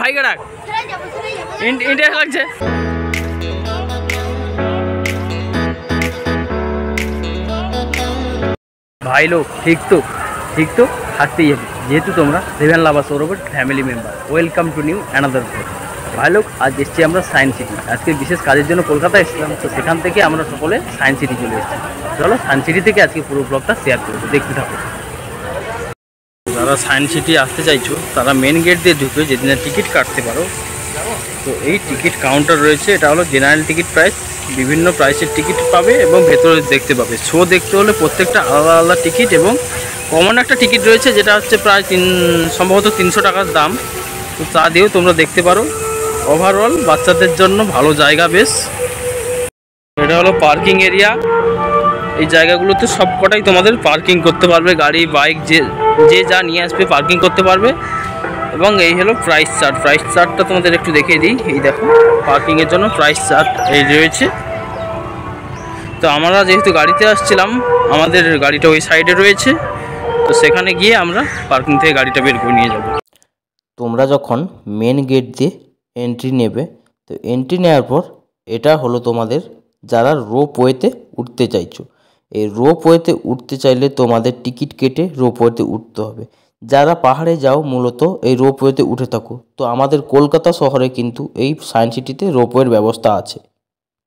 ভাইকে ডাক, ইন্টারেস্ট লাগছে। ভাই লোক ঠিক তো থাকতেই হবে, যেহেতু তোমরা 7 lovers or family member. Welcome to new another blog. ভাই লোক, আজ এসছি আমরা সায়েন্স সিটি। আজকে বিশেষ কাজের জন্য কলকাতা এসেছিলাম, তো সেখান থেকে আমরা সকলে সায়েন্স সিটি চলে এসেছি। চলো সায়েন্স সিটি থেকে আজকে পুরো ব্লগটা শেয়ার করবো, দেখতে থাকো। যারা সায়েন্স সিটি আসতে চাইছো তারা মেন গেট দিয়ে ঢুকে যেদিনে টিকিট কাটতে পারো। তো এই টিকিট কাউন্টার রয়েছে, এটা হলো জেনারেল টিকিট প্রাইস। বিভিন্ন প্রাইসের টিকিট পাবে এবং ভেতরে দেখতে পাবে। শো দেখতে হলে প্রত্যেকটা আলাদা আলাদা টিকিট, এবং কমন একটা টিকিট রয়েছে যেটা হচ্ছে প্রায় সম্ভবত 300 টাকার দাম। তো তা দিয়েও তোমরা দেখতে পারো। ওভারঅল বাচ্চাদের জন্য ভালো জায়গা বেশ। এটা হলো পার্কিং এরিয়া। এই জায়গাগুলোতে সব কটাই তোমাদের পার্কিং করতে পারবে, গাড়ি বাইক যে যা নিয়ে আসবে পার্কিং করতে পারবে। এবং এই হলো প্রাইস চার্টটা তোমাদের একটু দেখিয়ে দিই। এই দেখো, পার্কিংয়ের জন্য প্রাইস চার্ট এই রয়েছে। তো আমরা যেহেতু গাড়িতে আসছিলাম, আমাদের গাড়িটা ওই সাইডে রয়েছে, তো সেখানে গিয়ে আমরা পার্কিং থেকে গাড়িটা বের করে নিয়ে যাব। তোমরা যখন মেন গেট দিয়ে এন্ট্রি নেবে, তো এন্ট্রি নেওয়ার পর এটা হলো তোমাদের যারা রোপওয়েতে উঠতে চাইছো। এই রোপওয়েতে উঠতে চাইলে তোমাদের টিকিট কেটে রোপওয়েতে উঠতে হবে। যারা পাহাড়ে যাও মূলত এই রোপওয়েতে উঠে থাকো। তো আমাদের কলকাতা শহরে কিন্তু এই সায়েন্স সিটিতে রোপওয়ের ব্যবস্থা আছে।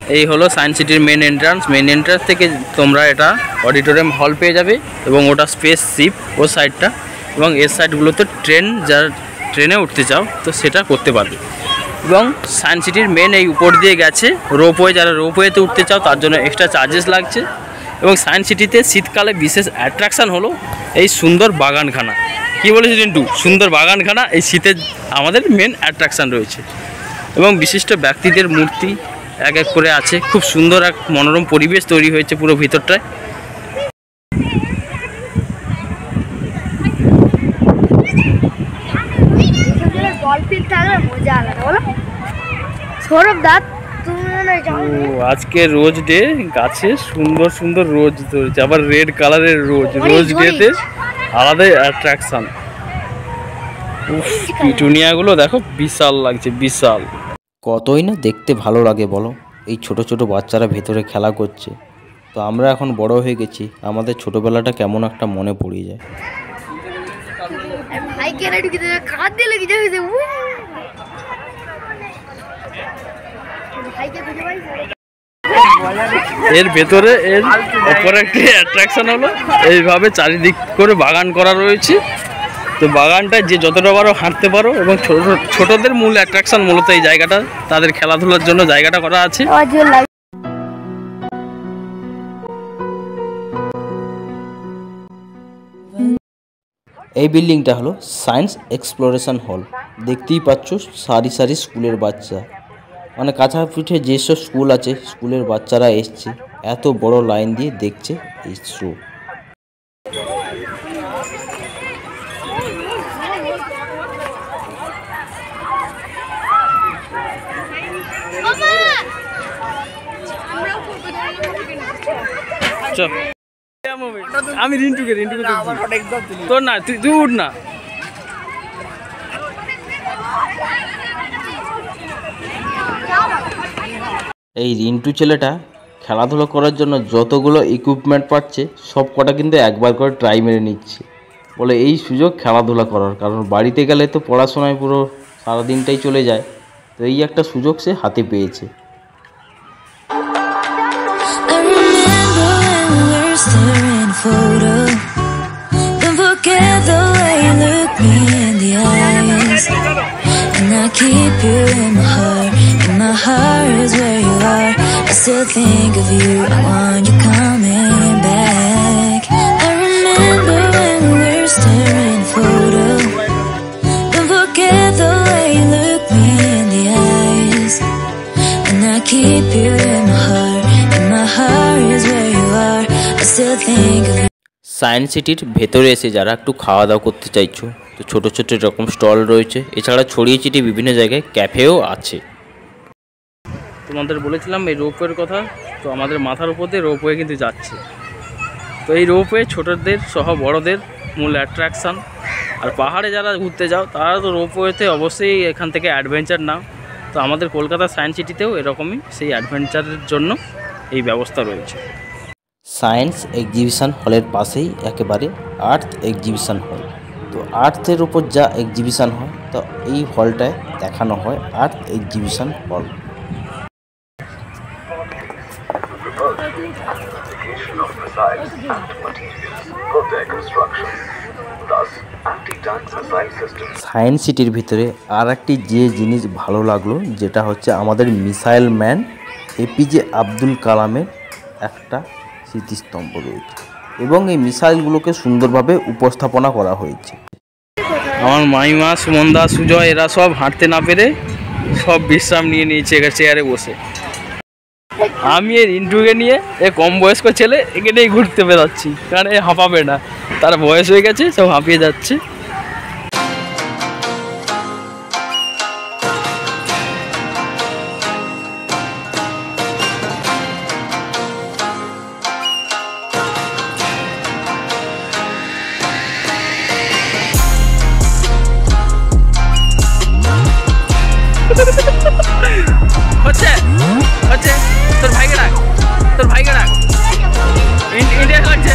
এই হলো সায়েন্স সিটির মেন এন্ট্রান্স থেকে তোমরা এটা অডিটোরিয়াম হল পেয়ে যাবে, এবং ওটা স্পেস শিপ ও সাইডটা, এবং এর সাইডগুলোতে যারা ট্রেনে উঠতে চাও তো সেটা করতে পারবে। এবং সায়েন্স সিটির মেন এই উপর দিয়ে গেছে রোপওয়ে, যারা রোপওয়েতে উঠতে চাও তার জন্য এক্সট্রা চার্জেস লাগছে। এবং সায়েন্স সিটিতে শীতকালে বিশেষ অ্যাট্রাকশান হলো এই সুন্দর বাগানখানা। কী বলেছি রিন্টু? সুন্দর বাগানখানা এই শীতের আমাদের মেন অ্যাট্রাকশান রয়েছে। এবং বিশিষ্ট ব্যক্তিদের মূর্তি এক এক করে আছে। খুব সুন্দর এক মনোরম পরিবেশ তৈরি হয়েছে পুরো ভিতরটায়। আজকে রোজ ডে, গাছে সুন্দর সুন্দর রোজ ধরেছে, আবার রেড কালারের রোজ ডেতে আলাদাই অ্যাট্রাকশন। পিটুনিয়াগুলো দেখো, বিশাল লাগছে, বিশাল। কতই না দেখতে ভালো লাগে বলো, এই ছোট ছোট বাচ্চারা ভেতরে খেলা করছে। তো আমরা এখন বড় হয়ে গেছি, আমাদের ছোটবেলাটা কেমন একটা মনে পড়ে যায়। এর ভেতরে এর অপর একটি অ্যাট্রাকশন হলো এইভাবে চারিদিক করে বাগান করা রয়েছে। তো বাগানটায় যে যতটা পারো হাঁটতে পারো, এবং ছোটদের মূল অ্যাট্রাকশন মূলত এই জায়গাটা, তাদের খেলাধুলার জন্য জায়গাটা করা আছে। এই বিল্ডিংটা হলো সায়েন্স এক্সপ্লোরেশন হল। দেখতেই পাচ্ছ সারি সারি স্কুলের বাচ্চা, মানে কাছাপিঠে যেসব স্কুল আছে স্কুলের বাচ্চারা এসছে, এত বড় লাইন দিয়ে দেখছে এই শো। আমি রিন্টুকে তোর না, তুই উঠ না। এই রিন্টু ছেলেটা খেলাধুলো করার জন্য যতগুলো ইকুইপমেন্ট পাচ্ছে সব কটা কিন্তু একবার করে ট্রাই মেরে নিচ্ছে। বলে এই সুযোগ খেলাধুলা করার, কারণ বাড়িতে গেলে তো পড়াশোনায় পুরো সারাদিনটাই চলে যায়। তো এই একটা সুযোগ সে হাতে পেয়েছে। Keep you in my heart, and my heart is where you are. I still think of you, I want you coming back. I remember when we were staring photo. Don't forget the way you look me in the eyes. And I keep you in my heart, and my heart is where you are. I still think of you. Science সিটির ভেতরে এসে যারা একটু খাওয়া দাওয়া করতে চাইছো, তো ছোটো ছোটো এরকম স্টল রয়েছে। এছাড়া ছড়িয়ে ছিটিয়ে বিভিন্ন জায়গায় ক্যাফেও আছে। তোমাদের বলেছিলাম এই রোপওয়ের কথা, তো আমাদের মাথার উপর দিয়ে রোপওয়ে কিন্তু যাচ্ছে। তো এই রোপওয়ে ছোটদের সহ বড়দের মূল অ্যাট্রাকশান। আর পাহাড়ে যারা ঘুরতে যাও তারা তো রোপওয়েতে অবশ্যই এখান থেকে অ্যাডভেঞ্চার নাও। তো আমাদের কলকাতা সায়েন্স সিটিতেও এরকমই সেই অ্যাডভেঞ্চারের জন্য এই ব্যবস্থা রয়েছে। সায়েন্স এক্সিবিশন হলের পাশেই একেবারে আর্থ এক্সিবিশন হল। তো আর্থের উপর যা এক্সিবিশন হয় তো এই হলটায় দেখানো হয় আর্থ এক্সিবিশন হল। সায়েন্স সিটির ভিতরে আর একটি যে জিনিস ভালো লাগলো যেটা হচ্ছে আমাদের মিসাইল ম্যান এপিজে আব্দুল কালামের একটা স্মৃতিস্তম্ভ রয়েছে এবং এই মিসাইলগুলোকে সুন্দরভাবে উপস্থাপনা করা হয়েছে। আমার মাইমা, সুমনদা, সুজয় এরা সব হাঁটতে না পেরে সব বিশ্রাম নিয়ে নিয়েছে চেয়ারে বসে। আমি এই রিন্টুকে নিয়ে কম বয়স্ক ছেলে একে নিয়েই ঘুরতে বেরোচ্ছি, কারণ এ হাঁপাবে না, তার বয়স হয়ে গেছে, সব হাঁপিয়ে যাচ্ছে। হচ্ছে হচ্ছে তোর ভাইকে ডাক, তোর ভাইকে ডাক, ইন্ডিয়া লাগছে।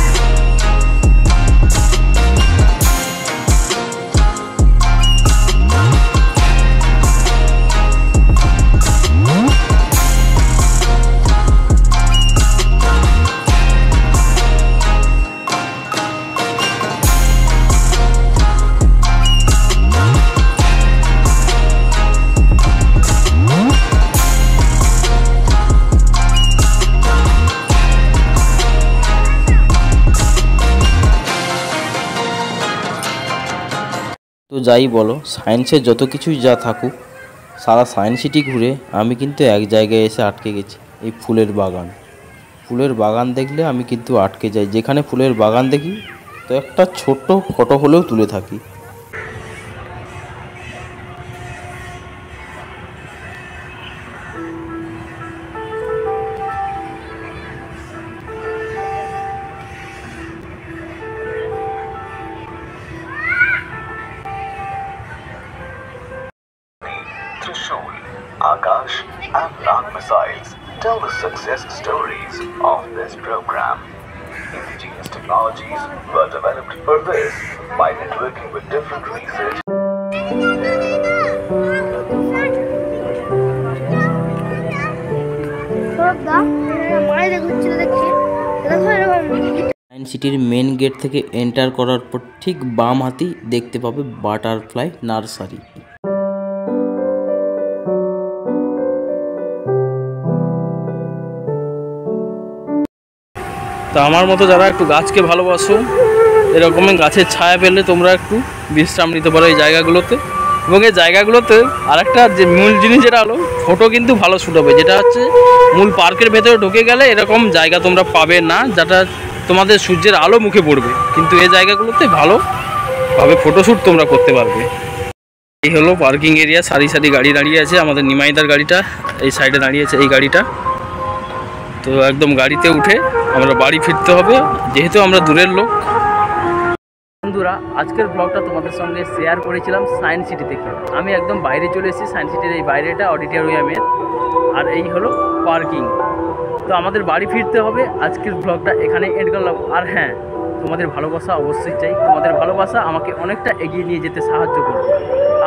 তো যাই বলো, সায়েন্সের যত কিছুই যা থাকুক, সারা সায়েন্স সিটি ঘুরে আমি কিন্তু এক জায়গায় এসে আটকে গেছি, এই ফুলের বাগান। ফুলের বাগান দেখলে আমি কিন্তু আটকে যাই, যেখানে ফুলের বাগান দেখি তো একটা ছোট্ট ফটো হলেও তুলে থাকি। Trishul, Akash and Ram missiles tell the success stories of this program. Indigenous technologies were developed for this by networking with different research. Science সিটির মেন গেট থেকে এন্টার করার পর ঠিক বাম হাতেই দেখতে পাবে বাটারফ্লাই নার্সারি। তো আমার মতো যারা একটু গাছকে ভালোবাসো, এরকমই গাছের ছায়া পেলে তোমরা একটু বিশ্রাম নিতে পারো এই জায়গাগুলোতে। এবং এই জায়গাগুলোতে আরেকটা যে মূল জিনিস যেটা হলো, ফটো কিন্তু ভালো শ্যুট হবে। যেটা হচ্ছে মূল পার্কের ভেতরে ঢুকে গেলে এরকম জায়গা তোমরা পাবে না, যেটা তোমাদের সূর্যের আলো মুখে পড়বে। কিন্তু এই জায়গাগুলোতে ভালোভাবে ফটোশ্যুট তোমরা করতে পারবে। এই হলো পার্কিং এরিয়া, সারি সারি গাড়ি দাঁড়িয়ে আছে। আমাদের নিমাইদার গাড়িটা এই সাইডে দাঁড়িয়েছে, এই গাড়িটা। তো একদম গাড়িতে উঠে আমরা বাড়ি ফিরতে হবে, যেহেতু আমরা দূরের লোক। বন্ধুরা, আজকের ব্লগটা তোমাদের সঙ্গে শেয়ার করেছিলাম সায়েন্স সিটি থেকে। আমি একদম বাইরে চলে এসেছি, সায়েন্স সিটির এই বাইরেটা অডিটোরিয়ামের, আর এই হলো পার্কিং। তো আমাদের বাড়ি ফিরতে হবে। আজকের ব্লগটা এখানে এন্ড করলাম। আর হ্যাঁ, তোমাদের ভালোবাসা অবশ্যই চাই। তোমাদের ভালোবাসা আমাকে অনেকটা এগিয়ে নিয়ে যেতে সাহায্য করবে।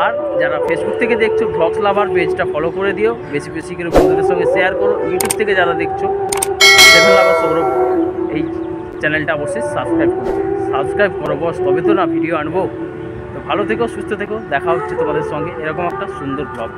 আর যারা ফেসবুক থেকে দেখছো, ব্লগস লাভার পেজটা ফলো করে দিও, বেশি বেশি করে বন্ধুদের সঙ্গে শেয়ার করো। ইউটিউব থেকে যারা দেখছো, সেভেন লাভার সৌরভ এই চ্যানেলটা অবশ্যই সাবস্ক্রাইব করো বস, তবে তো না ভিডিও আনবো। তো ভালো থেকো, সুস্থ থেকো, দেখা হচ্ছে তোমাদের সঙ্গে এরকম একটা সুন্দর ব্লগ।